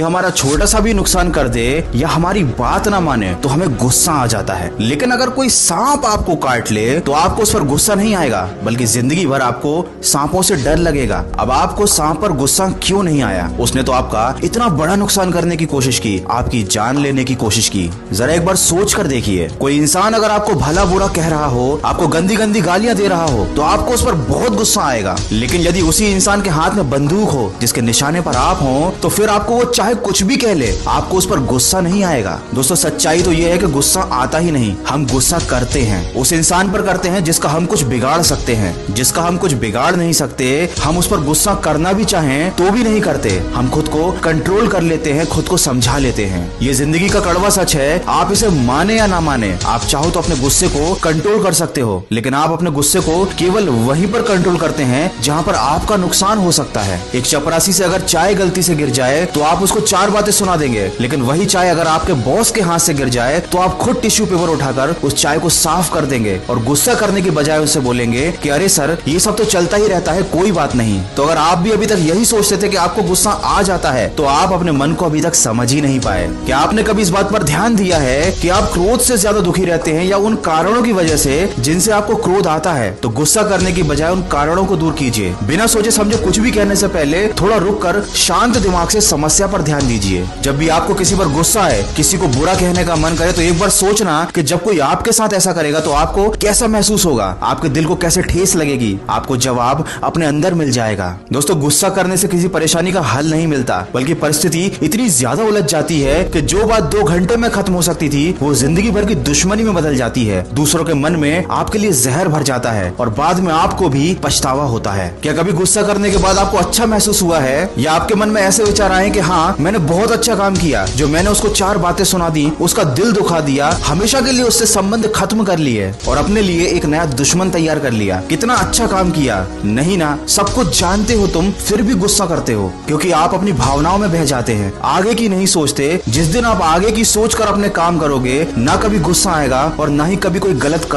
हमारा छोटा सा भी नुकसान कर दे या हमारी बात ना माने तो हमें गुस्सा आ जाता है। लेकिन अगर कोई सांप आपको काट ले तो आपको उस पर गुस्सा नहीं आएगा, बल्कि जिंदगी भर आपको सांपों से डर लगेगा। अब आपको सांप पर गुस्सा क्यों नहीं आया? उसने तो आपका इतना बड़ा नुकसान करने की कोशिश की, आपकी जान लेने की कोशिश की। जरा एक बार सोच कर देखिए, कोई इंसान अगर आपको भला बुरा कह रहा हो, आपको गंदी गंदी गालियां दे रहा हो, तो आपको उस पर बहुत गुस्सा आएगा। लेकिन यदि उसी इंसान के हाथ में बंदूक हो, जिसके निशाने पर आप हो, तो फिर आपको वो चाहे कुछ भी कह ले, आपको उस पर गुस्सा नहीं आएगा। दोस्तों, सच्चाई तो ये है कि गुस्सा आता ही नहीं, हम गुस्सा करते हैं। उस इंसान पर करते हैं जिसका हम कुछ बिगाड़ सकते हैं। जिसका हम कुछ बिगाड़ नहीं सकते, हम उस पर गुस्सा करना भी चाहें तो भी नहीं करते। हम खुद को कंट्रोल कर लेते हैं, खुद को समझा लेते हैं। ये जिंदगी का कड़वा सच है। आप इसे माने या ना माने, आप चाहो तो अपने गुस्से को कंट्रोल कर सकते हो, लेकिन आप अपने गुस्से को केवल वहीं पर कंट्रोल करते हैं जहां पर आपका नुकसान हो सकता है। एक चपरासी से अगर चाय गलती से गिर जाए तो आप उसको 4 बातें सुना देंगे, लेकिन वही चाय अगर आपके बॉस के हाथ से गिर जाए तो आप खुद टिश्यू पेपर उठाकर उस चाय को साफ कर देंगे और गुस्सा करने की बजाय उससे बोलेंगे कि अरे सर, ये सब तो चलता ही रहता है, कोई बात नहीं। तो अगर आप भी अभी तक यही सोचते थे कि आपको गुस्सा आ जाता है, तो आप अपने मन को अभी तक समझ ही नहीं पाए। क्या आपने कभी इस बात पर ध्यान दिया है कि आप क्रोध से ज्यादा दुखी रहते हैं या उन कारणों की वजह से जिनसे आपको क्रोध आता है? तो गुस्सा करने की बजाय उन कारणों को दूर कीजिए। बिना सोचे समझे कुछ भी कहने से पहले थोड़ा रुक कर शांत दिमाग से समस्या पर ध्यान दीजिए। जब भी आपको किसी पर गुस्सा है, किसी को बुरा कहने का मन करे, तो एक बार सोचना कि जब कोई आपके साथ ऐसा करेगा तो आपको कैसा महसूस होगा, आपके दिल को कैसे ठेस लगेगी। आपको जवाब अपने अंदर मिल जाएगा। दोस्तों, गुस्सा करने से किसी परेशानी का हल नहीं मिलता, बल्कि परिस्थिति इतनी ज्यादा उलझ जाती है कि जो बात 2 घंटे में खत्म हो सकती थी, वो जिंदगी भर की दुश्मनी में बदल जाती है। दूसरों के मन में आपके लिए जहर भर जाता है और बाद में आपको भी पछतावा होता है। क्या कभी गुस्सा करने के बाद आपको अच्छा महसूस हुआ है, या आपके मन में ऐसे विचार आए कि हाँ, मैंने बहुत अच्छा काम किया, जो मैंने उसको 4 बातें सुना दी, उसका दिल दुखा दिया, हमेशा के लिए उससे संबंध खत्म कर लिए और अपने लिए एक नया दुश्मन तैयार कर लिया? कितना अच्छा काम किया। नहीं ना, सब कुछ जानते हो तुम, फिर भी गुस्सा करते हो, क्योंकि आप अपनी भावनाओं में बह जाते हैं, आगे की नहीं सोचते। जिस दिन आप आगे की सोच कर अपने काम करोगे, ना कभी गुस्सा आएगा और ना ही कभी कोई गलत